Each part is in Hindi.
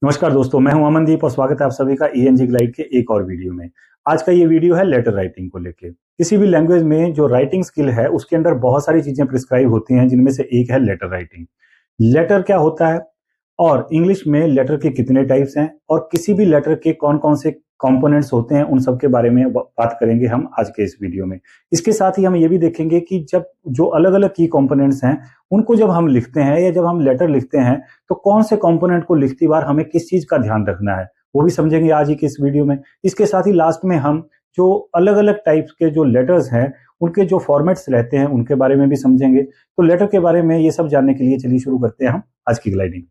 नमस्कार दोस्तों, मैं हूं अमनदीप और स्वागत है आप सभी का ईएनजी ग्लाइड के एक और वीडियो में। आज का ये वीडियो है लेटर राइटिंग को लेके। किसी भी लैंग्वेज में जो राइटिंग स्किल है उसके अंदर बहुत सारी चीजें प्रिस्क्राइब होती हैं, जिनमें से एक है लेटर राइटिंग। लेटर क्या होता है और इंग्लिश में लेटर के कितने टाइप्स हैं और किसी भी लेटर के कौन कौन से कंपोनेंट्स होते हैं, उन सब के बारे में बात करेंगे हम आज के इस वीडियो में। इसके साथ ही हम ये भी देखेंगे कि जब जो अलग अलग की कंपोनेंट्स हैं उनको जब हम लिखते हैं या जब हम लेटर लिखते हैं तो कौन से कंपोनेंट को लिखती बार हमें किस चीज का ध्यान रखना है, वो भी समझेंगे आज ही के इस वीडियो में। इसके साथ ही लास्ट में हम जो अलग अलग टाइप्स के जो लेटर्स हैं उनके जो फॉर्मेट्स रहते हैं उनके बारे में भी समझेंगे। तो लेटर के बारे में ये सब जानने के लिए चलिए शुरू करते हैं हम आज की ग्लाइडिंग।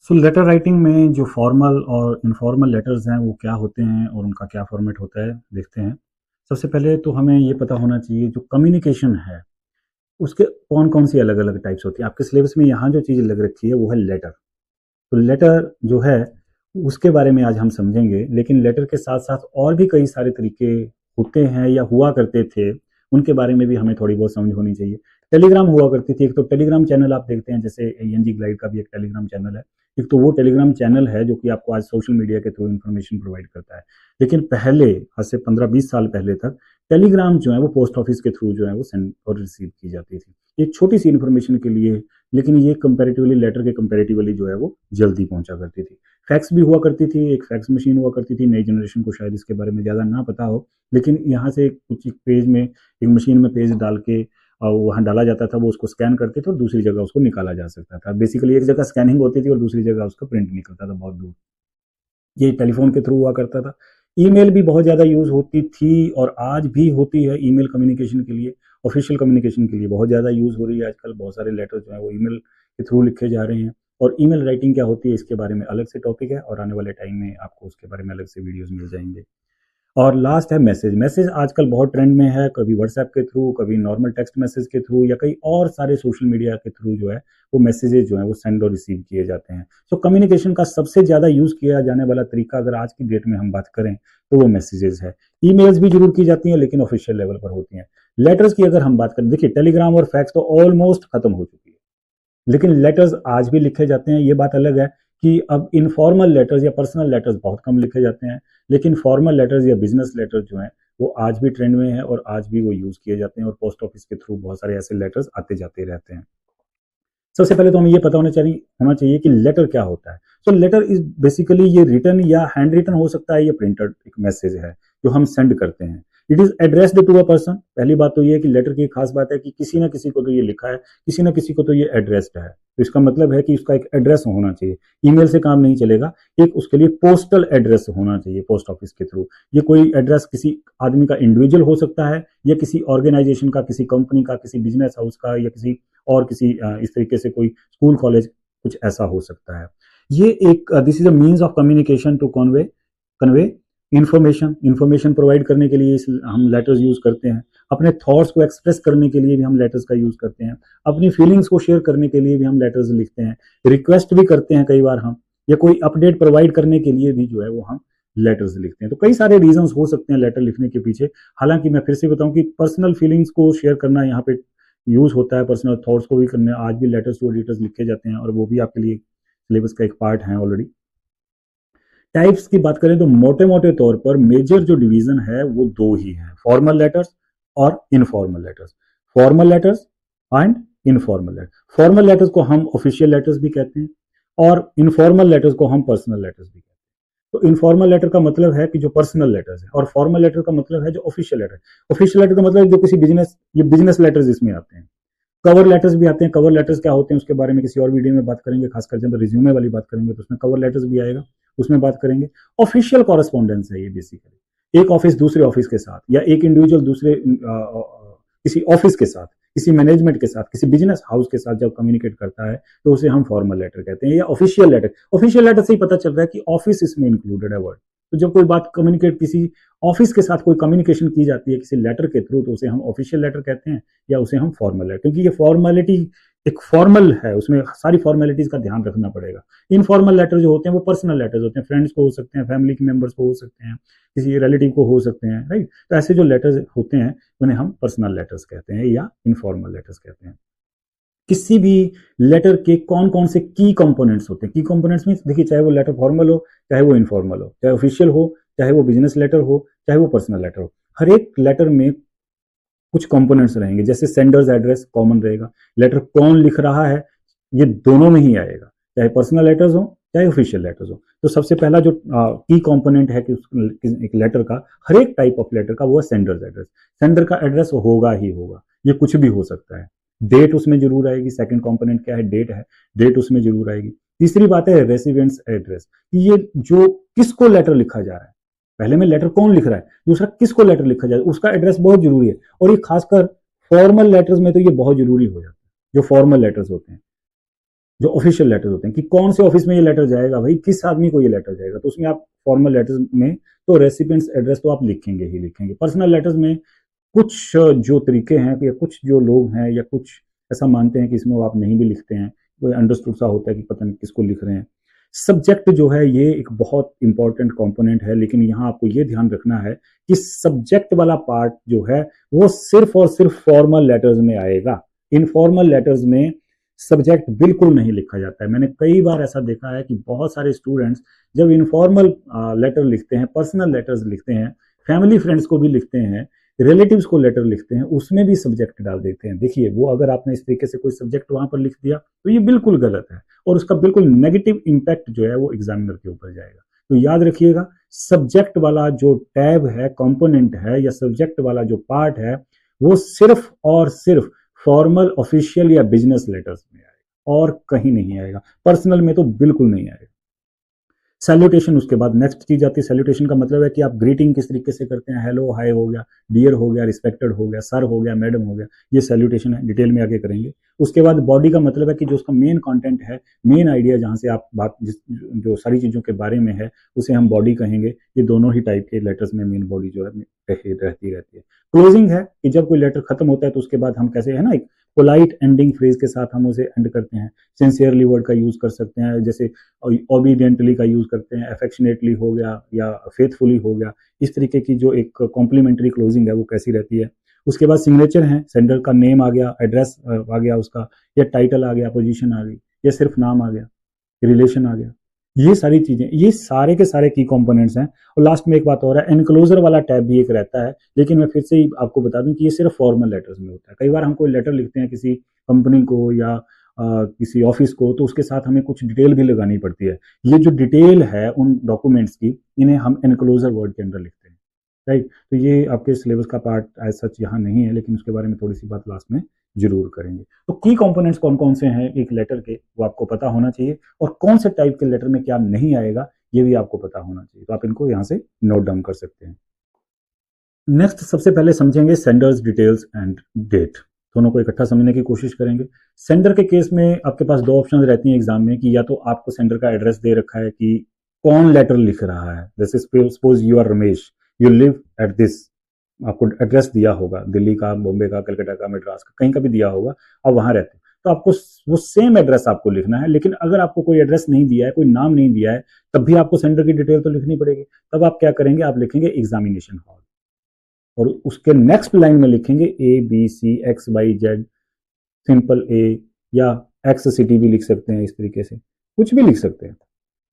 सो लेटर राइटिंग में जो फॉर्मल और इनफॉर्मल लेटर्स हैं वो क्या होते हैं और उनका क्या फॉर्मेट होता है देखते हैं। सबसे पहले तो हमें ये पता होना चाहिए जो कम्युनिकेशन है उसके कौन कौन सी अलग अलग टाइप्स होती हैं। आपके सिलेबस में यहाँ जो चीज़ लग रखी है वो है लेटर। तो लेटर जो है उसके बारे में आज हम समझेंगे, लेकिन लेटर के साथ साथ और भी कई सारे तरीके होते हैं या हुआ करते थे, उनके बारे में भी हमें थोड़ी बहुत समझ होनी चाहिए। टेलीग्राम हुआ करती थी, एक तो टेलीग्राम चैनल आप देखते हैं, जैसे एनजी ग्लाइड का भी एक टेलीग्राम चैनल है। एक तो वो टेलीग्राम चैनल है जो कि आपको आज सोशल मीडिया के थ्रू इन्फॉर्मेशन प्रोवाइड करता है, लेकिन पहले आज से 15-20 साल पहले तक टेलीग्राम जो है वो पोस्ट ऑफिस के थ्रू जो है वो सेंड और रिसीव की जाती थी एक छोटी सी इन्फॉर्मेशन के लिए, लेकिन ये कंपैरेटिवली लेटर के कंपैरेटिवली जो है वो जल्दी पहुंचा करती थी। फैक्स भी हुआ करती थी, एक फैक्स मशीन हुआ करती थी। नई जनरेशन को शायद इसके बारे में ज़्यादा ना पता हो, लेकिन यहाँ से कुछ एक पेज में एक मशीन में पेज डाल के वहाँ डाला जाता था, वो उसको स्कैन करते थे और दूसरी जगह उसको निकाला जा सकता था। बेसिकली एक जगह स्कैनिंग होती थी और दूसरी जगह उसका प्रिंट निकलता था बहुत दूर। ये टेलीफोन के थ्रू हुआ करता था। ईमेल भी बहुत ज़्यादा यूज़ होती थी और आज भी होती है ईमेल कम्युनिकेशन के लिए, ऑफिशियल कम्युनिकेशन के लिए बहुत ज़्यादा यूज़ हो रही है आजकल। बहुत सारे लेटर जो है वो ईमेल के थ्रू लिखे जा रहे हैं। और ईमेल राइटिंग क्या होती है इसके बारे में अलग से टॉपिक है और आने वाले टाइम में आपको उसके बारे में अलग से वीडियोज़ मिल जाएंगे। और लास्ट है मैसेज। मैसेज आजकल बहुत ट्रेंड में है, कभी व्हाट्सएप के थ्रू, कभी नॉर्मल टेक्स्ट मैसेज के थ्रू या कई और सारे सोशल मीडिया के थ्रू जो है वो मैसेजेस जो है वो सेंड और रिसीव किए जाते हैं। सो कम्युनिकेशन का सबसे ज़्यादा यूज़ किया जाने वाला तरीका अगर आज की डेट में हम बात करें तो वो मैसेजेस है। ईमेल्स भी जरूर की जाती हैं लेकिन ऑफिशियल लेवल पर होती हैं। लेटर्स की अगर हम बात करें, देखिए टेलीग्राम और फैक्स तो ऑलमोस्ट खत्म हो चुकी है, लेकिन लेटर्स आज भी लिखे जाते हैं। ये बात अलग है कि अब इनफॉर्मल लेटर्स या पर्सनल लेटर्स बहुत कम लिखे जाते हैं, लेकिन फॉर्मल लेटर्स या बिजनेस लेटर्स जो हैं वो आज भी ट्रेंड में है और आज भी वो यूज़ किए जाते हैं और पोस्ट ऑफिस के थ्रू बहुत सारे ऐसे लेटर्स आते जाते रहते हैं। सबसे पहले तो हमें ये पता होना चाहिए कि लेटर क्या होता है। सो लेटर इज बेसिकली ये रिटन या हैंड रिटन हो सकता है, ये प्रिंटेड एक मैसेज है जो हम सेंड करते हैं। It is addressed to a person. पहली बात तो ये है कि लेटर की खास बात है कि किसी ना किसी को तो ये लिखा है, किसी ना किसी को तो ये एड्रेस्ड है। तो इसका मतलब है कि उसका एक एड्रेस होना चाहिए। ईमेल से काम नहीं चलेगा, एक उसके लिए पोस्टल एड्रेस होना चाहिए पोस्ट ऑफिस के थ्रू। ये कोई एड्रेस किसी आदमी का इंडिविजुअल हो सकता है या किसी ऑर्गेनाइजेशन का, किसी कंपनी का, किसी बिजनेस हाउस का या किसी और किसी इस तरीके से कोई स्कूल कॉलेज कुछ ऐसा हो सकता है। ये एक this is a means of communication to convey information provide करने के लिए हम लेटर्स यूज करते हैं। अपने थॉट्स को एक्सप्रेस करने के लिए भी हम लेटर्स का यूज करते हैं। अपनी फीलिंग्स को शेयर करने के लिए भी हम लेटर्स लिखते हैं। रिक्वेस्ट भी करते हैं कई बार हम, या कोई अपडेट प्रोवाइड करने के लिए भी जो है वो हम लेटर्स लिखते हैं। तो कई सारे रीजंस हो सकते हैं लेटर लिखने के पीछे। हालांकि मैं फिर से बताऊं कि पर्सनल फीलिंग्स को शेयर करना यहाँ पे यूज होता है, पर्सनल थॉट्स को भी करने आज भी लेटर्स टू एडिटर्स लिखे जाते हैं और वो भी आपके लिए सिलेबस का एक पार्ट है ऑलरेडी। टाइप्स की बात करें तो मोटे मोटे तौर पर मेजर जो डिवीजन है वो दो ही है, फॉर्मल लेटर्स और informal letters. Formal letters and informal letters. Formal letters को हम ऑफिशियल लेटर्स भी कहते हैं और इनफॉर्मल लेटर्स को हम पर्सनल लेटर्स भी कहते हैं। तो इनफॉर्मल लेटर का मतलब है कि जो पर्सनल लेटर्स है और फॉर्मल लेटर का मतलब है जो ऑफिशियल लेटर। ऑफिशियल लेटर का मतलब जो किसी बिजनेस, ये बिजनेस लेटर्स इसमें आते हैं। कवर लेटर्स भी आते हैं। कवर लेटर्स क्या होते हैं उसके बारे में किसी और वीडियो में बात करेंगे, खासकर जब रिज्यूमे वाली बात करेंगे तो उसमें कवर लेटर्स भी आएगा, उसमें बात करेंगे। ऑफिशियल कॉरेस्पॉन्डेंस है ये बेसिकली, एक ऑफिस दूसरे ऑफिस के साथ या एक इंडिविजुअल दूसरे किसी ऑफिस के साथ, किसी मैनेजमेंट के साथ, किसी बिजनेस हाउस के साथ जब कम्युनिकेट करता है तो उसे हम फॉर्मल लेटर कहते हैं या ऑफिशियल लेटर। ऑफिशियल लेटर से ही पता चल रहा है कि ऑफिस इसमें इंक्लूडेड है वर्ड। तो जब कोई बात कम्युनिकेट किसी ऑफिस के साथ कोई कम्युनिकेशन की जाती है किसी लेटर के थ्रू तो उसे हम ऑफिशियल लेटर कहते हैं या उसे हम फॉर्मल लेटर, क्योंकि ये फॉर्मेलिटी एक फॉर्मल है, उसमें सारी फॉर्मेलिटीज का ध्यान रखना पड़ेगा। इनफॉर्मल लेटर जो होते हैं वो पर्सनल लेटर्स होते हैं, फ्रेंड्स को हो सकते हैं, फैमिली के मेंबर्स को हो सकते हैं, किसी रिलेटिव को हो सकते हैं, राइट। तो ऐसे जो लेटर्स होते हैं उन्हें हम पर्सनल लेटर्स कहते हैं या इनफॉर्मल लेटर्स कहते हैं। किसी भी लेटर के कौन कौन से की कंपोनेंट्स होते हैं। की कंपोनेंट्स में देखिए, चाहे वो लेटर फॉर्मल हो, चाहे वो इनफॉर्मल हो, चाहे ऑफिशियल हो, चाहे वो बिजनेस लेटर हो, चाहे वो पर्सनल लेटर हो, हर एक लेटर में कुछ कंपोनेंट्स रहेंगे। जैसे सेंडर्स एड्रेस कॉमन रहेगा, लेटर कौन लिख रहा है ये दोनों में ही आएगा, चाहे पर्सनल लेटर्स हो चाहे ऑफिशियल लेटर्स हो। तो सबसे पहला जो की कंपोनेंट है कि एक लेटर का, हर एक टाइप ऑफ लेटर का, वो है सेंडर्स एड्रेस। सेंडर का एड्रेस होगा ही होगा, ये कुछ भी हो सकता है। डेट उसमें जरूर आएगी, सेकंड कंपोनेंट क्या है, डेट है, डेट उसमें जरूर आएगी। तीसरी बात है रेसिडेंस एड्रेस, ये जो किसको लेटर लिखा जा रहा है, पहले में लेटर कौन लिख रहा है, दूसरा किसको लेटर लिखा जा रहा है, उसका एड्रेस बहुत जरूरी है। और ये खासकर फॉर्मल लेटर्स में तो ये बहुत जरूरी हो जाता है, जो फॉर्मल लेटर्स होते हैं, जो ऑफिशियल लेटर्स होते हैं, कि कौन से ऑफिस में ये लेटर जाएगा, भाई किस आदमी को ये लेटर जाएगा, तो उसमें आप फॉर्मल लेटर्स में तो रेसिपिएंट्स एड्रेस तो आप लिखेंगे ही लिखेंगे। पर्सनल लेटर्स में कुछ जो तरीके हैं या कुछ जो लोग हैं या कुछ ऐसा मानते हैं कि इसमें वो आप नहीं भी लिखते हैं, कोई अंडरस्टूड सा होता है कि पता नहीं किसको लिख रहे हैं। सब्जेक्ट जो है ये एक बहुत इंपॉर्टेंट कंपोनेंट है, लेकिन यहाँ आपको ये ध्यान रखना है कि सब्जेक्ट वाला पार्ट जो है वो सिर्फ और सिर्फ फॉर्मल लेटर्स में आएगा। इनफॉर्मल लेटर्स में सब्जेक्ट बिल्कुल नहीं लिखा जाता है। मैंने कई बार ऐसा देखा है कि बहुत सारे स्टूडेंट्स जब इनफॉर्मल लेटर लिखते हैं, पर्सनल लेटर्स लिखते हैं, फैमिली फ्रेंड्स को भी लिखते हैं, रिलेटिव्स को लेटर लिखते हैं, उसमें भी सब्जेक्ट डाल देते हैं। देखिए, वो अगर आपने इस तरीके से कोई सब्जेक्ट वहां पर लिख दिया तो ये बिल्कुल गलत है, और उसका बिल्कुल नेगेटिव इंपैक्ट जो है वो एग्जामिनर के ऊपर जाएगा। तो याद रखिएगा, सब्जेक्ट वाला जो टैब है, कंपोनेंट है, या सब्जेक्ट वाला जो पार्ट है, वो सिर्फ और सिर्फ फॉर्मल, ऑफिशियल या बिजनेस लेटर्स में आएगा और कहीं नहीं आएगा। पर्सनल में तो बिल्कुल नहीं आएगा। सैल्यूटेशन उसके बाद नेक्स्ट चीज आती है। सैल्यूटेशन का मतलब है कि आप ग्रीटिंग किस तरीके से करते हैं, हेलो, हाय हो गया, डियर हो गया, रिस्पेक्टेड हो गया, सर हो गया, मैडम हो गया, ये सैल्यूटेशन है, डिटेल में आगे करेंगे। उसके बाद बॉडी का मतलब है कि जो उसका मेन कंटेंट है, मेन आइडिया जहां से आप बात जो सारी चीजों के बारे में है उसे हम बॉडी कहेंगे। ये दोनों ही टाइप के लेटर्स में मेन बॉडी जो है रहती है। क्लोजिंग है कि जब कोई लेटर खत्म होता है तो उसके बाद हम कैसे है ना, एक पोलाइट एंडिंग फ्रेज के साथ हम उसे एंड करते हैं। सिंसियरली वर्ड का यूज कर सकते हैं, जैसे ओबीडियंटली का यूज करते हैं, अफेक्शनेटली हो गया या फेथफुली हो गया। इस तरीके की जो एक कॉम्प्लीमेंट्री क्लोजिंग है वो कैसी रहती है। उसके बाद सिग्नेचर है, सेंडर का नेम आ गया, एड्रेस आ गया उसका, या टाइटल आ गया, पोजीशन आ गई, या सिर्फ नाम आ गया, रिलेशन आ गया। ये सारी चीजें, ये सारे के सारे की कंपोनेंट्स हैं। और लास्ट में एक बात और है, एनक्लोजर वाला टैब भी एक रहता है, लेकिन मैं फिर से ही आपको बता दूं कि ये सिर्फ फॉर्मल लेटर्स में होता है। कई बार हम कोई लेटर लिखते हैं किसी कंपनी को या किसी ऑफिस को, तो उसके साथ हमें कुछ डिटेल भी लगानी पड़ती है। ये जो डिटेल है उन डॉक्यूमेंट्स की, इन्हें हम एनक्लोजर वर्ड के अंदर लिखते हैं, राइट। तो ये आपके सिलेबस का पार्ट एज सच यहाँ नहीं है, लेकिन उसके बारे में थोड़ी सी बात लास्ट में जरूर करेंगे। तो की कंपोनेंट्स कौन कौन से हैं एक लेटर के, वो आपको पता होना चाहिए, और कौन से टाइप के लेटर में क्या नहीं आएगा ये भी आपको पता होना चाहिए। तो आप इनको यहाँ से नोट डाउन कर सकते हैं। नेक्स्ट सबसे पहले समझेंगे सेंडर्स डिटेल्स एंड डेट। दोनों को इकट्ठा समझने की कोशिश करेंगे। सेंडर के केस में आपके पास दो ऑप्शन रहती हैं एग्जाम में, कि या तो आपको सेंडर का एड्रेस दे रखा है कि कौन लेटर लिख रहा है, जैसे suppose you are Ramesh, you live at this, आपको एड्रेस दिया होगा, दिल्ली का, बॉम्बे का, कलकत्ता का, मद्रास का, कहीं का भी दिया होगा, आप वहां रहते हैं, तो आपको वो सेम एड्रेस आपको लिखना है। लेकिन अगर आपको कोई एड्रेस नहीं दिया है, कोई नाम नहीं दिया है, तब भी आपको सेंडर की डिटेल तो लिखनी पड़ेगी। तब आप क्या करेंगे, आप लिखेंगे एग्जामिनेशन हॉल, और उसके नेक्स्ट लाइन में लिखेंगे ABCXYZ, सिंपल ए, या एक्स सिटी भी लिख सकते हैं, इस तरीके से कुछ भी लिख सकते हैं।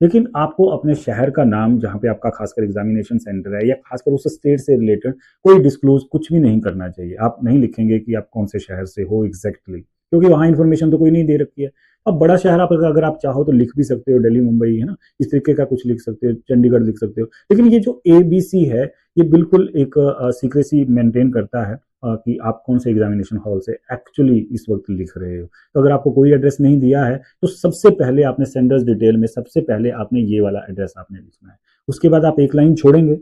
लेकिन आपको अपने शहर का नाम, जहां पे आपका खासकर एग्जामिनेशन सेंटर है, या खासकर उस स्टेट से रिलेटेड कोई डिस्क्लोज कुछ भी नहीं करना चाहिए। आप नहीं लिखेंगे कि आप कौन से शहर से हो एग्जैक्टली, क्योंकि वहां इन्फॉर्मेशन तो कोई नहीं दे रखी है। अब बड़ा शहर आप अगर आप चाहो तो लिख भी सकते हो, दिल्ली, मुंबई, है ना, इस तरीके का कुछ लिख सकते हो, चंडीगढ़ लिख सकते हो। लेकिन ये जो ABC है, ये बिल्कुल एक सीक्रेसी मेंटेन करता है कि आप कौन से एग्जामिनेशन हॉल से एक्चुअली इस वक्त लिख रहे हो। तो अगर आपको कोई एड्रेस नहीं दिया है तो सबसे पहले आपने सेंडर्स डिटेल में सबसे पहले आपने ये वाला एड्रेस आपने लिखना है। उसके बाद आप एक लाइन छोड़ेंगे,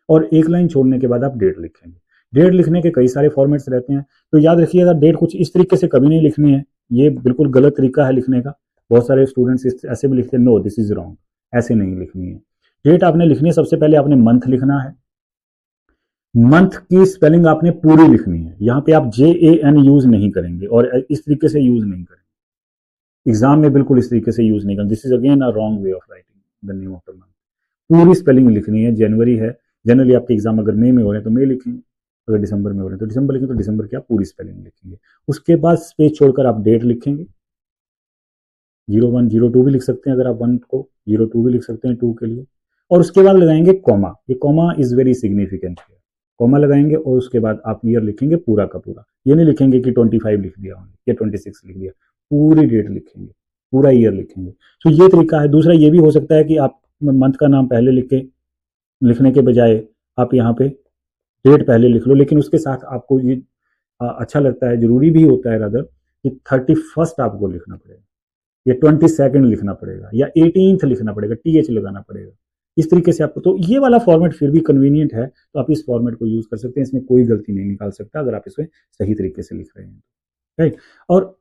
और एक लाइन छोड़ने के बाद आप डेट लिखेंगे। डेट लिखने के कई सारे फॉर्मेट्स रहते हैं, तो याद रखिएगा डेट कुछ इस तरीके से कभी नहीं लिखनी है, ये बिल्कुल गलत तरीका है लिखने का। बहुत सारे स्टूडेंट्स ऐसे भी लिखते हैं, नो दिस इज रॉन्ग, ऐसे नहीं लिखनी है। डेट आपने लिखनी है, सबसे पहले आपने मंथ लिखना है। मंथ की स्पेलिंग आपने पूरी लिखनी है, यहां पे आप JAN यूज नहीं करेंगे और इस तरीके से यूज नहीं करेंगे एग्जाम में, बिल्कुल इस तरीके से यूज नहीं करेंगे। This is again a wrong way of writing the name of the month. पूरी स्पेलिंग लिखनी है। जनवरी है, जनरली आपके एग्जाम अगर मई में हो रहे हैं तो मई लिखेंगे, अगर दिसंबर में हो रहे हैं तो दिसंबर लिखेंगे, तो दिसंबर की आप पूरी स्पेलिंग लिखेंगे। उसके बाद स्पेस छोड़कर आप डेट लिखेंगे, 01 02 भी लिख सकते हैं, अगर आप 1 को 02 भी लिख सकते हैं 2 के लिए। और उसके बाद लगाएंगे कॉमा, ये कॉमा इज वेरी सिग्निफिकेंट है, कॉमा लगाएंगे और उसके बाद आप ईयर लिखेंगे पूरा का पूरा। ये नहीं लिखेंगे कि 25 लिख दिया या 26 लिख दिया, पूरी डेट लिखेंगे, पूरा ईयर लिखेंगे। तो ये तरीका है। दूसरा ये भी हो सकता है कि आप मंथ का नाम पहले लिखने के बजाय आप यहाँ पे डेट पहले लिख लो, लेकिन उसके साथ आपको ये अच्छा लगता है, जरूरी भी होता है रादर, कि 31 आपको लिखना पड़ेगा, या 22 लिखना पड़ेगा, या 18 लिखना पड़ेगा, TH लगाना पड़ेगा। इस तरीके से आपको, तो ये वाला फॉर्मेट फिर भी कन्वीनियंट है, तो आप इस फॉर्मेट को यूज कर सकते हैं, इसमें कोई गलती नहीं निकाल सकता अगर आप इसमें सही तरीके से लिख रहे हैं, राइट। और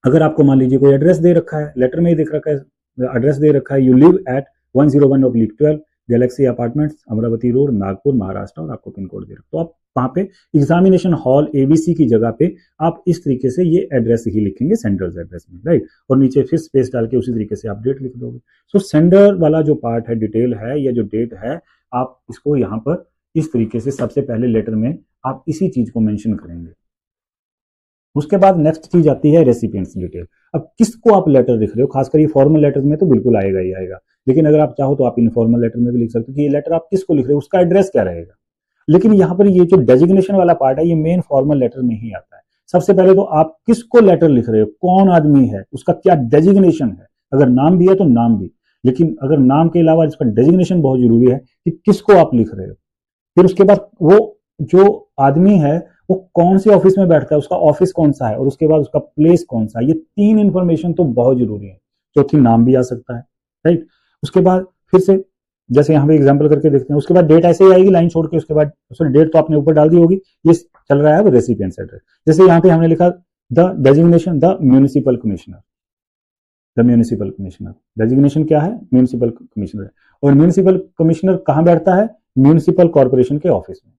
अगर आपको मान लीजिए कोई एड्रेस दे रखा है, लेटर में ही देख रखा है, एड्रेस दे रखा है, you live eight 101/12 Galaxy apartments, Amravati road, Nagpur, Maharashtra, और आपको पिन कोड दे रखा, तो आप वहां पे एग्जामिनेशन हॉल ABC की जगह पे आप इस तरीके से ये एड्रेस ही लिखेंगे, सेंडर्स एड्रेस में, राइट। और नीचे फिर स्पेस डाल के उसी तरीके से आप डेट लिख दोगे। सो सेंडर वाला जो पार्ट है, डिटेल है, या जो डेट है, आप इसको यहाँ पर इस तरीके से सबसे पहले लेटर में आप इसी चीज को मेंशन करेंगे। उसके बाद नेक्स्ट चीज आती है रेसिपिएंट्स डिटेल। अब किसको आप लेटर लिख रहे हो, खासकर ये फॉर्मल लेटर में तो बिल्कुल आएगा ही आएगा, लेकिन अगर आप चाहो तो आप इनफॉर्मल लेटर में भी लिख सकते हो कि ये लेटर आप किसको लिख रहे हो, उसका एड्रेस क्या रहेगा। लेकिन यहाँ पर ये जो डेजिग्नेशन वाला पार्ट है, ये मेन फॉर्मल लेटर में ही आता है। सबसे पहले तो आप किसको लेटर लिख रहे हो, कौन आदमी है, उसका क्या डेजिग्नेशन है। अगर नाम भी है तो नाम भी, लेकिन अगर नाम के अलावा इसका डेजिग्नेशन बहुत जरूरी है कि किसको आप लिख रहे हो। फिर उसके बाद वो जो आदमी है वो कौन से ऑफिस में बैठता है, उसका ऑफिस कौन सा है, और उसके बाद उसका प्लेस कौन सा है। ये 3 इंफॉर्मेशन तो बहुत जरूरी है। चौथी नाम भी आ सकता है, राइट। उसके बाद फिर से जैसे यहाँ पे एग्जांपल करके देखते हैं, उसके बाद डेट ऐसे ही आएगी लाइन छोड़ के, उसके बाद सॉरी डेट तो आपने ऊपर डाल दी होगी, ये चल रहा है वो रेसिपिएंट्स एड्रेस। जैसे यहाँ पे हमने लिखा the designation the municipal commissioner, the municipal commissioner, designation क्या है, म्यूनिसिपल कमिश्नर। और म्यूनिसिपल कमिश्नर कहाँ बैठता है, म्यूनिसिपल कॉर्पोरेशन के ऑफिस में,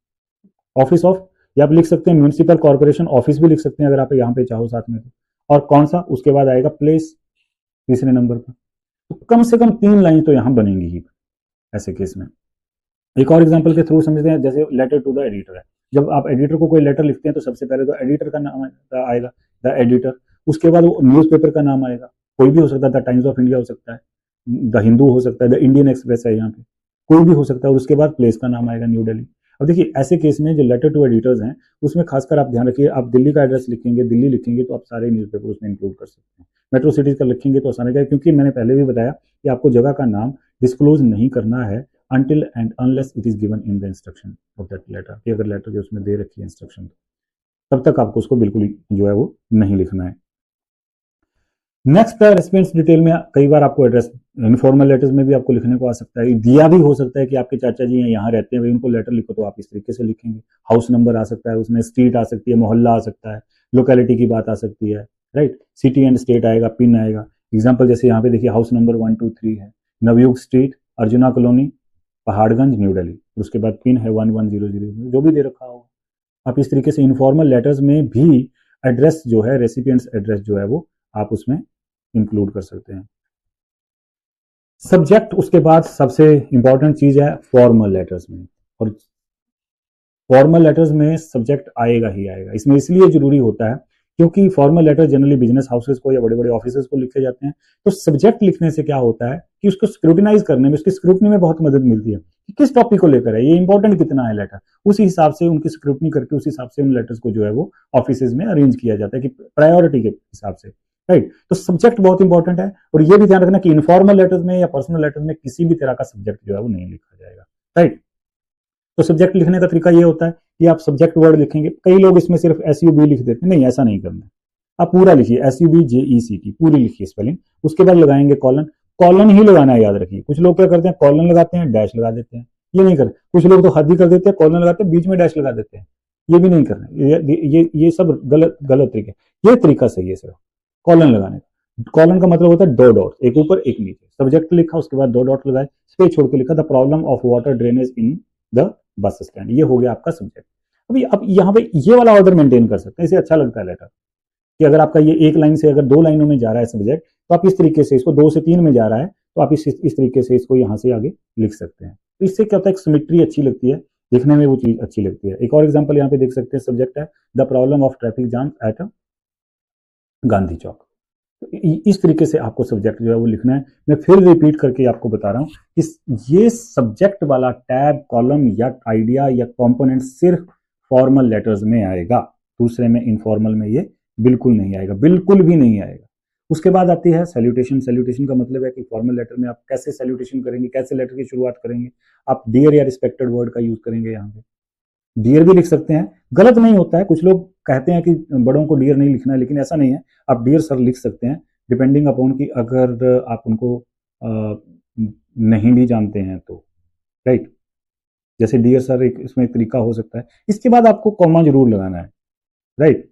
ऑफिस ऑफ, या आप लिख सकते हैं म्यूनिसिपल कॉर्पोरेशन ऑफिस भी लिख सकते हैं अगर आप यहाँ पे चाहो साथ में। और कौन सा, उसके बाद आएगा प्लेस तीसरे नंबर पर। तो कम से कम 3 लाइन तो यहाँ बनेंगी ही ऐसे केस में। एक और एग्जांपल के थ्रू समझते हैं, जैसे लेटर टू द एडिटर है। जब आप एडिटर को कोई लेटर लिखते हैं तो सबसे पहले तो एडिटर का नाम आएगा, द एडिटर। उसके बाद वो न्यूज़पेपर का नाम आएगा, कोई भी हो सकता है, द टाइम्स ऑफ इंडिया हो सकता है, द हिंदू हो सकता है, द इंडियन एक्सप्रेस है, यहाँ पे कोई भी हो सकता है। और उसके बाद प्लेस का नाम आएगा, न्यू दिल्ली। अब देखिए ऐसे केस में जो लेटर टू एडिटर्स हैं उसमें खासकर आप ध्यान रखिए, आप दिल्ली का एड्रेस लिखेंगे, दिल्ली लिखेंगे तो आप सारे न्यूज़पेपर उसमें इंक्लूड कर सकते हैं। मेट्रो सिटीज का लिखेंगे तो आसान है, क्योंकि मैंने पहले भी बताया कि आपको जगह का नाम डिस्क्लोज नहीं करना है until and unless it is given in the instruction of that letter, कि अगर लेटर के उसमें दे रखी है इंस्ट्रक्शन तब तक आपको उसको बिल्कुल जो है वो नहीं लिखना है। नेक्स्ट रेस्पॉन्स डिटेल में कई बार आपको एड्रेस इनफॉर्मल लेटर्स में भी आपको लिखने को आ सकता है, दिया भी हो सकता है कि आपके चाचा जी हैं यहाँ रहते हैं, भाई उनको लेटर लिखो, तो आप इस तरीके से लिखेंगे। हाउस नंबर आ सकता है उसमें, स्ट्रीट आ सकती है, मोहल्ला आ सकता है, लोकेलिटी की बात आ सकती है, राइट। सिटी एंड स्टेट आएगा, पिन आएगा। एग्जाम्पल जैसे यहाँ पे देखिए हाउस नंबर 123 है, Navyug street, Arjuna colony, Paharganj, new Delhi. उसके बाद पिन है 1100, जो भी दे रखा होगा। आप इस तरीके से इनफॉर्मल लेटर्स में भी एड्रेस जो है, रेसिपिएंट्स एड्रेस जो है वो आप उसमें इंक्लूड कर सकते हैं। सब्जेक्ट उसके बाद सबसे इंपॉर्टेंट चीज है फॉर्मल लेटर्स में, और फॉर्मल लेटर्स में सब्जेक्ट आएगा ही आएगा। इसमें इसलिए जरूरी होता है क्योंकि formal letter generally business houses को या बड़े बड़े ऑफिसेस को लिखे जाते हैं। तो सब्जेक्ट लिखने से क्या होता है कि उसको स्क्रूटिनाइज करने में, उसकी स्क्रूटनी में बहुत मदद मिलती है कि किस टॉपिक को लेकर है, ये इंपॉर्टेंट कितना है लेटर। उसी हिसाब से उनकी स्क्रूटनी करके उस हिसाब से उन लेटर्स को जो है वो ऑफिसेज में अरेंज किया जाता है कि प्रायोरिटी के हिसाब से, राइट। तो सब्जेक्ट बहुत इंपॉर्टेंट है। और ये भी ध्यान रखना कि इनफॉर्मल लेटर्स में या पर्सनल लेटर्स में किसी भी तरह का सब्जेक्ट जो है वो नहीं लिखा जाएगा, राइट। तो सब्जेक्ट लिखने का तरीका ये होता है कि आप सब्जेक्ट वर्ड लिखेंगे। कई लोग इसमें सिर्फ SUB लिख देते हैं, नहीं ऐसा नहीं करना। आप पूरा लिखिए, SUBJECT पूरी लिखिए स्पेलिंग। उसके बाद लगाएंगे कॉलन, कॉलन ही लगाना है, याद रखिए। कुछ लोग क्या करते हैं, कॉलन लगाते हैं, डैश लगा देते हैं, ये नहीं करते। कुछ लोग तो हद ही कर देते हैं, कॉलन लगाते हैं, बीच में डैश लगा देते हैं, ये भी नहीं करना। ये सब गलत तरीके। ये तरीका सही है सिर्फ कॉलन लगाने का। कॉलन का मतलब होता है 2 डॉट, एक ऊपर एक नीचे। सब्जेक्ट लिखा, उसके बाद 2 डॉट लगाए, स्पेस छोड़ के लिखा the problem of water drainage in the bus stand. ये हो गया आपका सब्जेक्ट। अभी अब यहाँ पे ये वाला ऑर्डर मेंटेन कर सकते हैं, इसे अच्छा लगता है लेटर कि अगर आपका ये एक लाइन से अगर 2 लाइनों में जा रहा है सब्जेक्ट, तो आप इस तरीके से इसको 2 से 3 में जा रहा है, तो आप इस तरीके से इसको यहाँ से आगे लिख सकते हैं। तो इससे क्या होता है, एक सिमेट्री अच्छी लगती है, देखने में वो चीज अच्छी लगती है। एक और एग्जांपल यहाँ पे देख सकते हैं, सब्जेक्ट है the problem of traffic jam at Gandhi Chowk. इस तरीके से आपको सब्जेक्ट जो है वो लिखना है। मैं फिर रिपीट करके आपको बता रहा हूँ कि ये सब्जेक्ट वाला टैब, कॉलम या आइडिया या कंपोनेंट सिर्फ फॉर्मल लेटर्स में आएगा, दूसरे में इनफॉर्मल में ये बिल्कुल नहीं आएगा, बिल्कुल भी नहीं आएगा। उसके बाद आती है सैल्यूटेशन। सैल्यूटेशन का मतलब है कि फॉर्मल लेटर में आप कैसे सैल्यूटेशन करेंगे, कैसे लेटर की शुरुआत करेंगे। आप डियर या रिस्पेक्टेड वर्ड का यूज करेंगे। यहाँ पे डियर भी लिख सकते हैं, गलत नहीं होता है। कुछ लोग कहते हैं कि बड़ों को डियर नहीं लिखना है, लेकिन ऐसा नहीं है। आप डियर सर लिख सकते हैं, डिपेंडिंग अपॉन कि अगर आप उनको नहीं भी जानते हैं तो, राइट। जैसे डियर सर एक इसमें एक तरीका हो सकता है। इसके बाद आपको कॉमा जरूर लगाना है, राइट।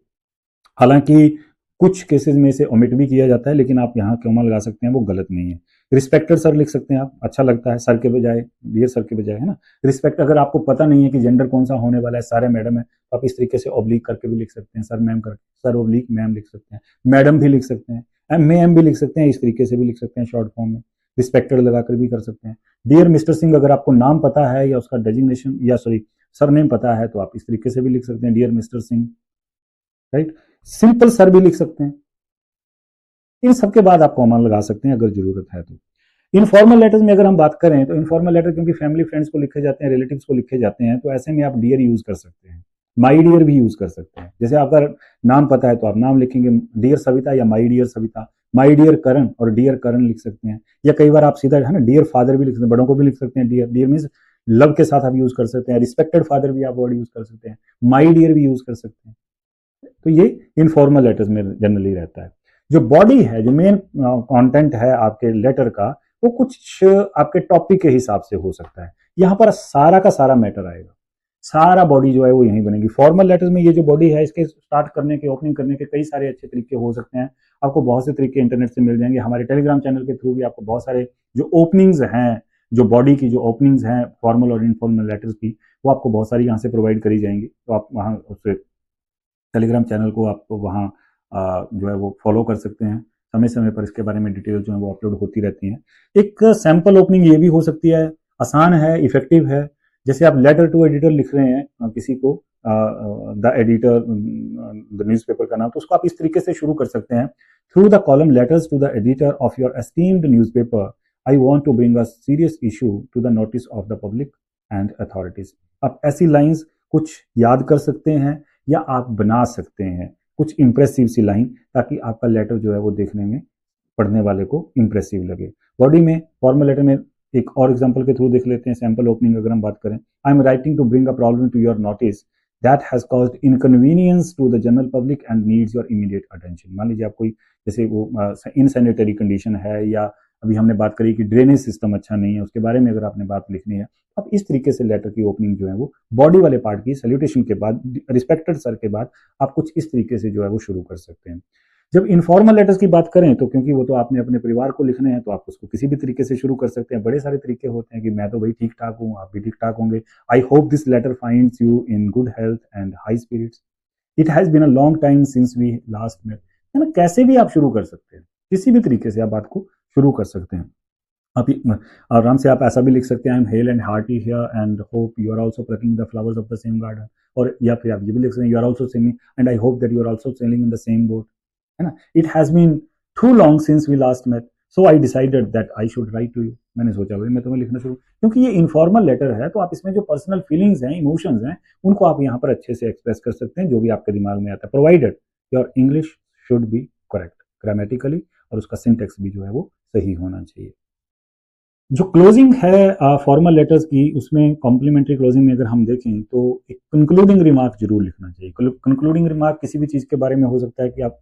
हालांकि कुछ केसेस में इसे ओमिट भी किया जाता है, लेकिन आप यहाँ कॉमा लगा सकते हैं, वो गलत नहीं है। रिस्पेक्टेड सर लिख सकते हैं आप, अच्छा लगता है, सर के बजाय, डियर सर के बजाय, है ना। रिस्पेक्ट, अगर आपको पता नहीं है कि जेंडर कौन सा होने वाला है, सारे मैडम है, तो आप इस तरीके से ऑब्लिक करके भी लिख सकते हैं, सर मैम करके, सर ऑब्लिक मैम लिख सकते हैं, मैडम भी लिख सकते हैं, मैम भी लिख सकते हैं, इस तरीके से भी लिख सकते हैं शॉर्ट फॉर्म में, रिस्पेक्टेड लगाकर भी कर सकते हैं। डियर मिस्टर सिंह, अगर आपको नाम पता है या उसका डेजिग्नेशन या सॉरी सर नेम पता है, तो आप इस तरीके से भी लिख सकते हैं, dear mister Singh, right. Simple sir भी लिख सकते हैं। इन सबके बाद आप कॉमा लगा सकते हैं अगर जरूरत है तो। इनफॉर्मल लेटर्स में अगर हम बात करें तो इनफॉर्मल लेटर क्योंकि फैमिली फ्रेंड्स को लिखे जाते हैं, रिलेटिव्स को लिखे जाते हैं, तो ऐसे में आप डियर यूज कर सकते हैं, माई डियर भी यूज कर सकते हैं। जैसे आपका नाम पता है तो आप नाम लिखेंगे डियर सविता या my dear Savita, my dear Karan और डियर करण लिख सकते हैं। या कई बार आप सीधा है ना डियर फादर भी लिख सकते हैं, बड़ों को भी लिख सकते हैं डियर। डियर मीन्स लव के साथ आप यूज कर सकते हैं। रिस्पेक्टेड फादर भी आप वर्ड यूज कर सकते हैं, माई डियर भी यूज कर सकते हैं। तो ये इनफॉर्मल लेटर्स में जनरली रहता है। जो बॉडी है, जो मेन कंटेंट है आपके लेटर का, वो कुछ आपके टॉपिक के हिसाब से हो सकता है। यहाँ पर सारा का सारा मैटर आएगा, सारा बॉडी जो है वो यहीं बनेगी। फॉर्मल लेटर्स में ये जो बॉडी है, इसके स्टार्ट करने के, ओपनिंग करने के कई सारे अच्छे तरीके हो सकते हैं। आपको बहुत से तरीके इंटरनेट से मिल जाएंगे। हमारे टेलीग्राम चैनल के थ्रू भी आपको बहुत सारे जो ओपनिंग्स हैं, जो बॉडी की जो ओपनिंग्स हैं फॉर्मल और इनफॉर्मल लेटर्स की, वो आपको बहुत सारी यहाँ से प्रोवाइड करी जाएंगी। तो आप वहाँ उससे टेलीग्राम चैनल को आप वहाँ जो है वो फॉलो कर सकते हैं। समय समय पर इसके बारे में डिटेल जो है वो अपलोड होती रहती हैं। एक सैम्पल ओपनिंग ये भी हो सकती है, आसान है, इफेक्टिव है। जैसे आप लेटर टू एडिटर लिख रहे हैं किसी को, द एडिटर, द न्यूज़पेपर का नाम, तो उसको आप इस तरीके से शुरू कर सकते हैं, through the column letters to the editor of your esteemed newspaper, I want to bring a serious issue to the notice of the public and authorities. आप ऐसी लाइंस कुछ याद कर सकते हैं या आप बना सकते हैं कुछ इंप्रेसिव सी लाइन, ताकि आपका लेटर जो है वो देखने में, पढ़ने वाले को इंप्रेसिव लगे। बॉडी में, फॉर्मल लेटर में एक और एग्जांपल के थ्रू देख लेते हैं। सैंपल ओपनिंग अगर हम बात करें, I am writing to bring a problem to your notice that has caused inconvenience to the general public and needs your immediate attention. मान लीजिए आप कोई, जैसे वो इनसैनिटरी कंडीशन है, या अभी हमने बात करी कि ड्रेनेज सिस्टम अच्छा नहीं है, उसके बारे में अगर आपने बात लिखनी है, अब इस तरीके से लेटर की ओपनिंग जो है वो बॉडी वाले पार्ट की सैल्यूटेशन के बाद, रिस्पेक्टेड सर के बाद, आप कुछ इस तरीके से जो है वो शुरू कर सकते हैं। जब इनफॉर्मल लेटर्स की बात करें तो क्योंकि वो तो आपने अपने परिवार को लिखने हैं, तो आप उसको किसी भी तरीके से शुरू कर सकते हैं। बड़े सारे तरीके होते हैं कि मैं तो भाई ठीक ठाक हूँ, आप भी ठीक ठाक होंगे, I hope this letter finds you in good health and high spirits, it has been a long time since we last met. है ना, कैसे भी आप शुरू कर सकते हैं, किसी भी तरीके से आप बात को शुरू कर सकते हैं। आप आराम से आप ऐसा भी लिख सकते हैं, I am hale and hearty here and hope you are also plucking the flowers of the same garden. और या फिर आप ये भी लिख सकते हैं, you are also sailing and I hope that you are also sailing in the same boat. है ना, it has been too long since we last met, so I decided that I should write to you. मैंने सोचा भाई मैं तुम्हें लिखना शुरू, क्योंकि ये इनफॉर्मल लेटर है, तो आप इसमें जो पर्सनल फीलिंग्स हैं, इमोशंस हैं, उनको आप यहाँ पर अच्छे से एक्सप्रेस कर सकते हैं, जो भी आपके दिमाग में आता है, provided your English should be correct grammatically, और उसका सिंटेक्स भी जो है वो सही होना चाहिए। जो क्लोजिंग है फॉर्मल लेटर्स की, उसमें कॉम्प्लीमेंट्री क्लोजिंग में अगर हम देखें तो एक कंक्लूडिंग रिमार्क जरूर लिखना चाहिए। कंक्लूडिंग रिमार्क किसी भी चीज़ के बारे में हो सकता है कि आप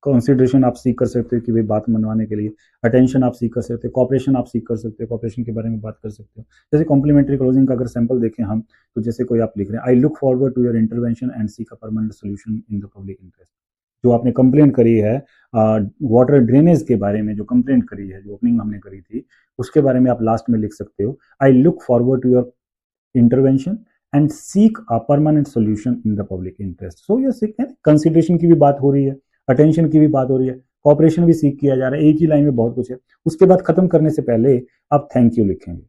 कंसिडरेशन आप सीख कर सकते हो कि भाई बात मनवाने के लिए, अटेंशन आप सीख कर सकते हो, कॉपरेशन आप सीख कर सकते हो, कॉपरेशन के बारे में बात कर सकते हो। जैसे कॉम्प्लीमेंट्री क्लोजिंग का अगर सैंपल देखें हम, तो जैसे कोई आप लिख रहे हैं, I look forward to your intervention and seek a permanent solution in the public interest. जो आपने कंप्लेंट करी है वाटर ड्रेनेज के बारे में, जो कंप्लेंट करी है, जो ओपनिंग हमने करी थी, उसके बारे में आप लास्ट में लिख सकते हो, I look forward to your intervention and seek a permanent solution in the public interest. So ये सीख कंसिडरेशन की भी बात हो रही है, अटेंशन की भी बात हो रही है, कॉपरेशन भी सीख किया जा रहा है, एक ही लाइन में बहुत कुछ है। उसके बाद खत्म करने से पहले आप थैंक यू लिखेंगे।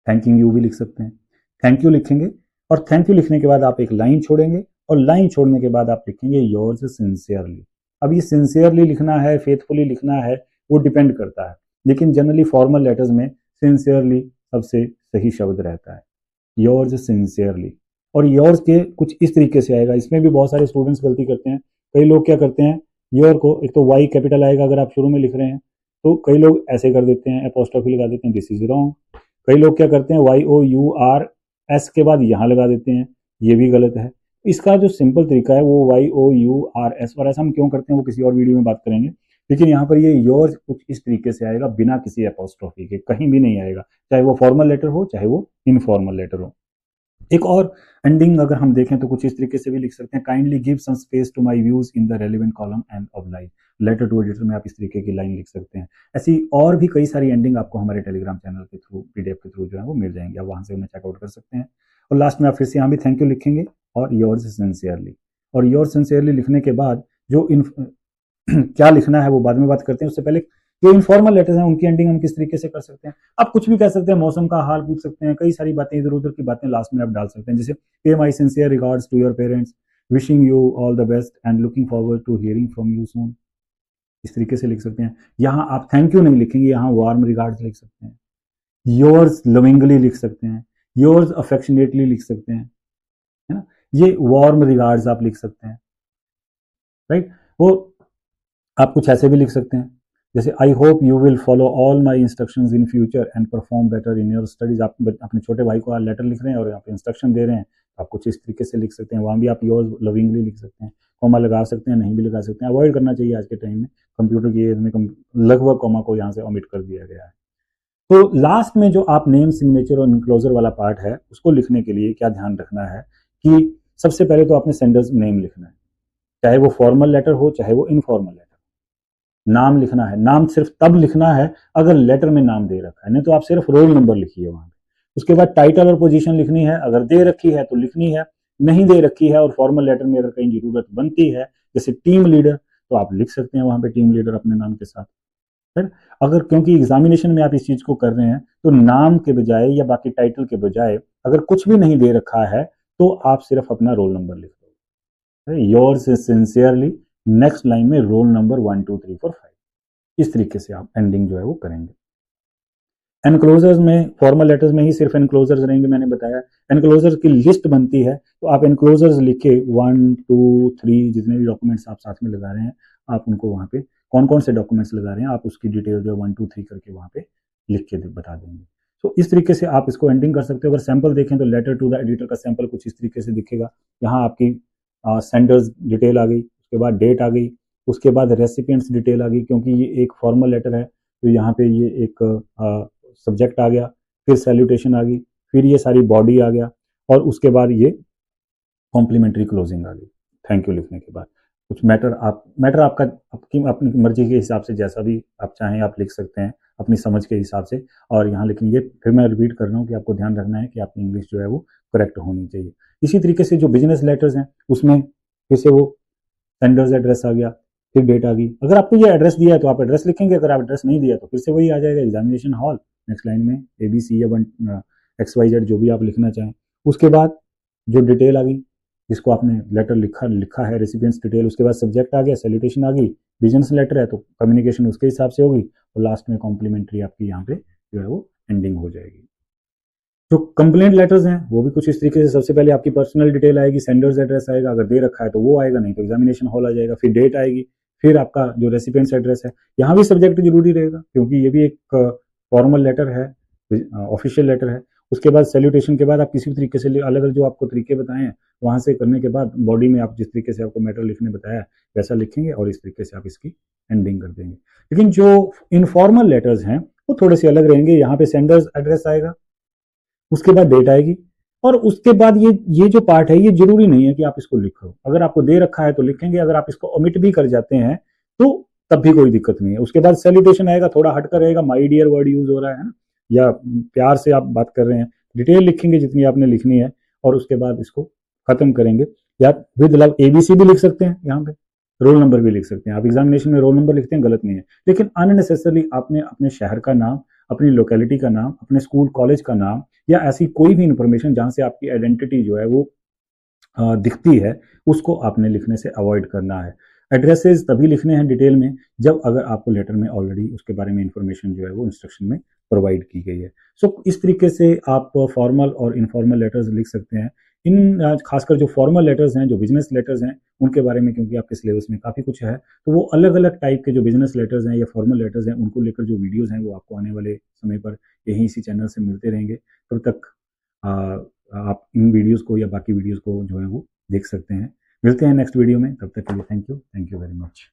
थैंकिंग यू भी लिख सकते हैं। थैंक यू लिखेंगे और थैंक यू लिखने के बाद आप एक लाइन छोड़ेंगे और लाइन छोड़ने के बाद आप लिखेंगे योर्स सिंसियरली। अब ये सिंसियरली लिखना है, फेथफुली लिखना है, वो डिपेंड करता है, लेकिन जनरली फॉर्मल लेटर्स में सिंसियरली सबसे सही शब्द रहता है, योर्स सिंसियरली। और योर्स के कुछ इस तरीके से आएगा, इसमें भी बहुत सारे स्टूडेंट्स गलती करते हैं। कई लोग क्या करते हैं, योर को एक तो वाई कैपिटल आएगा अगर आप शुरू में लिख रहे हैं, तो कई लोग ऐसे कर देते हैं, अपोस्ट्रोफी लगा देते हैं, दिस इज रॉन्ग। कई लोग क्या करते हैं, Y O U R S के बाद यहाँ लगा देते हैं, ये भी गलत है। इसका जो सिंपल तरीका है वो Y O U R S, और ऐसा हम क्यों करते हैं वो किसी और वीडियो में बात करेंगे, लेकिन यहाँ पर ये योर्स कुछ इस तरीके से आएगा, बिना किसी अपोस्ट्रोफी के, कहीं भी नहीं आएगा, चाहे वो फॉर्मल लेटर हो चाहे वो इनफॉर्मल लेटर हो। एक और एंडिंग अगर हम देखें तो कुछ इस तरीके से भी लिख सकते हैं, kindly give some space to my views in the relevant column and of line. Letter to editor में आप इस तरीके की लाइन लिख सकते हैं। ऐसी और भी कई सारी एंडिंग आपको हमारे टेलीग्राम चैनल के थ्रू, पीडीएफ के थ्रू जो है वो मिल जाएंगे, आप वहां से उन्हें चेकआउट कर सकते हैं। और लास्ट में आप फिर से यहाँ भी थैंक यू लिखेंगे और योर्स सिंसियरली। और योर्स सिंसियरली लिखने के बाद जो क्या लिखना है वो बाद में बात करते हैं, उससे पहले जो इनफॉर्मल लेटर्स हैं उनकी एंडिंग हम किस तरीके से कर सकते हैं। आप कुछ भी कह सकते हैं, मौसम का हाल पूछ सकते हैं, कई सारी बातें, इधर उधर की बातें लास्ट में आप डाल सकते हैं, जैसे pay my sincere regards to your parents, wishing you all the best and looking forward to hearing from you soon. इस तरीके से लिख सकते हैं। यहाँ आप थैंक यू नहीं लिखेंगे, यहाँ वार्म रिगार्ड्स लिख सकते हैं, योर्स लविंगली लिख सकते हैं, योर्स अफेक्शनेटली लिख सकते हैं, है ना, ये वार्म रिगार्ड्स आप लिख सकते हैं, राइट। वो आप कुछ ऐसे भी लिख सकते हैं, जैसे I hope you will follow all my instructions in future and perform better in your studies. आप अपने छोटे भाई को लेटर लिख रहे हैं और यहाँ पे इंस्ट्रक्शन दे रहे हैं, तो आप कुछ इस तरीके से लिख सकते हैं। वहाँ भी आप योर्स लविंगली लिख सकते हैं, कॉमा लगा सकते हैं, नहीं भी लगा सकते हैं, अवॉइड करना चाहिए आज के टाइम में, कंप्यूटर की एज में लगभग कॉमा को यहाँ से ओमिट कर दिया गया है। तो लास्ट में जो आप नेम, सिग्नेचर और इनक्लोजर वाला पार्ट है उसको लिखने के लिए क्या ध्यान रखना है कि सबसे पहले तो आपने सेंडर्स नेम लिखना है, चाहे वो फॉर्मल लेटर हो चाहे वो इनफॉर्मल लेटर। नाम लिखना है, नाम सिर्फ तब लिखना है अगर लेटर में नाम दे रखा है, नहीं तो आप सिर्फ रोल नंबर लिखिए वहां पे। उसके बाद टाइटल और पोजीशन लिखनी है, अगर दे रखी है तो लिखनी है, नहीं दे रखी है और फॉर्मल लेटर में अगर कहीं जरूरत बनती है जैसे टीम लीडर तो आप लिख सकते हैं वहां पे टीम लीडर अपने नाम के साथ। फिर अगर क्योंकि एग्जामिनेशन में आप इस चीज को कर रहे हैं तो नाम के बजाय या बाकी टाइटल के बजाय अगर कुछ भी नहीं दे रखा है तो आप सिर्फ अपना रोल नंबर लिख दो, योर्स सिंसियरली, नेक्स्ट लाइन में रोल नंबर 1 2 3 4 5। इस तरीके से आप एंडिंग जो है वो करेंगे। एनक्लोजर्स में फॉर्मल लेटर्स में ही सिर्फ एनक्लोजर्स रहेंगे, मैंने बताया एनक्लोजर्स की लिस्ट बनती है तो आप एनक्लोजर्स लिख के 1 2 3 जितने भी डॉक्यूमेंट्स आप साथ में लगा रहे हैं आप उनको वहां पे कौन कौन से डॉक्यूमेंट्स लगा रहे हैं आप उसकी डिटेल जो 1 2 3 करके वहां पे लिख के बता देंगे। तो इस तरीके से आप इसको एंडिंग कर सकते हो। अगर सैंपल देखें तो लेटर टू द एडिटर का सैंपल कुछ इस तरीके से दिखेगा। यहाँ आपकी सेंडर्स डिटेल आ गई, उसके बाद डेट आ गई, उसके बाद रेसिपिएंट्स डिटेल आ गई, क्योंकि ये एक फॉर्मल लेटर है तो यहाँ पे ये एक सब्जेक्ट आ गया, फिर सैल्यूटेशन आ गई, फिर ये सारी बॉडी आ गया और उसके बाद ये कॉम्प्लीमेंट्री क्लोजिंग आ गई थैंक यू लिखने के बाद। कुछ मैटर आपका अपनी मर्जी के हिसाब से जैसा भी आप चाहें आप लिख सकते हैं अपनी समझ के हिसाब से। और यहाँ लेकिन ये फिर मैं रिपीट कर रहा हूँ कि आपको ध्यान रखना है कि आपकी इंग्लिश जो है वो करेक्ट होनी चाहिए। इसी तरीके से जो बिजनेस लेटर्स हैं उसमें फिर से वो सेंडर्स एड्रेस आ गया, फिर डेट आ गई। अगर आपको ये एड्रेस दिया है तो आप एड्रेस लिखेंगे, अगर आप एड्रेस नहीं दिया तो फिर से वही आ जाएगा एग्जामिनेशन हॉल, नेक्स्ट लाइन में ABC या XYZ जो भी आप लिखना चाहें। उसके बाद जो डिटेल आ गई जिसको आपने लेटर लिखा है, रेसिपिएंट्स डिटेल, उसके बाद सब्जेक्ट आ गया, सैल्यूटेशन आ गई, बिजनेस लेटर है तो कम्युनिकेशन उसके हिसाब से होगी और लास्ट में कॉम्प्लीमेंट्री आपकी यहाँ पे जो है वो एंडिंग हो जाएगी। जो कंप्लेंट लेटर्स हैं वो भी कुछ इस तरीके से, सबसे पहले आपकी पर्सनल डिटेल आएगी, सेंडर्स एड्रेस आएगा, अगर दे रखा है तो वो आएगा, नहीं तो एग्जामिनेशन हॉल आ जाएगा, फिर डेट आएगी, फिर आपका जो रेसिपिएंट्स एड्रेस है। यहाँ भी सब्जेक्ट जरूरी रहेगा क्योंकि ये भी एक फॉर्मल लेटर है, ऑफिशियल लेटर है। उसके बाद सैल्यूटेशन के बाद आप किसी भी तरीके से अलग अलग जो आपको तरीके बताए हैं वहां से करने के बाद बॉडी में आप जिस तरीके से आपको मैटर लिखने बताया वैसा लिखेंगे और इस तरीके से आप इसकी एंडिंग कर देंगे। लेकिन जो इनफॉर्मल लेटर्स हैं वो थोड़े से अलग रहेंगे। यहाँ पे सेंडर्स एड्रेस आएगा, उसके बाद डेट आएगी और उसके बाद ये जो पार्ट है ये जरूरी नहीं है कि आप इसको लिखो, अगर आपको दे रखा है तो लिखेंगे, अगर आप इसको ओमिट भी कर जाते हैं तो तब भी कोई दिक्कत नहीं है। उसके बाद सैल्यूटेशन आएगा, थोड़ा हटकर रहेगा, माय डियर वर्ड यूज हो रहा है ना, या प्यार से आप बात कर रहे हैं, डिटेल लिखेंगे जितनी आपने लिखनी है और उसके बाद इसको खत्म करेंगे। या विद लव ABC भी लिख सकते हैं, यहाँ पे रोल नंबर भी लिख सकते हैं। आप एग्जामिनेशन में रोल नंबर लिखते हैं गलत नहीं है, लेकिन अननेसेसरली आपने अपने शहर का नाम, अपनी लोकेलिटी का नाम, अपने स्कूल कॉलेज का नाम या ऐसी कोई भी इंफॉर्मेशन जहाँ से आपकी आइडेंटिटी जो है वो दिखती है, उसको आपने लिखने से अवॉइड करना है। एड्रेसेस तभी लिखने हैं डिटेल में जब अगर आपको लेटर में ऑलरेडी उसके बारे में इंफॉर्मेशन जो है वो इंस्ट्रक्शन में प्रोवाइड की गई है। सो इस तरीके से आप फॉर्मल और इनफॉर्मल लेटर्स लिख सकते हैं। इन खासकर जो फॉर्मल लेटर्स हैं, जो बिजनेस लेटर्स हैं, उनके बारे में क्योंकि आपके सिलेबस में काफ़ी कुछ है, तो वो अलग अलग टाइप के जो बिजनेस लेटर्स हैं या फॉर्मल लेटर्स हैं, उनको लेकर जो वीडियोज़ हैं वो आपको आने वाले समय पर यहीं इसी चैनल से मिलते रहेंगे। तब तक आप इन वीडियोज़ को या बाकी वीडियोज़ को जो है वो देख सकते हैं। मिलते हैं नेक्स्ट वीडियो में, तब तक के लिए थैंक यू वेरी मच।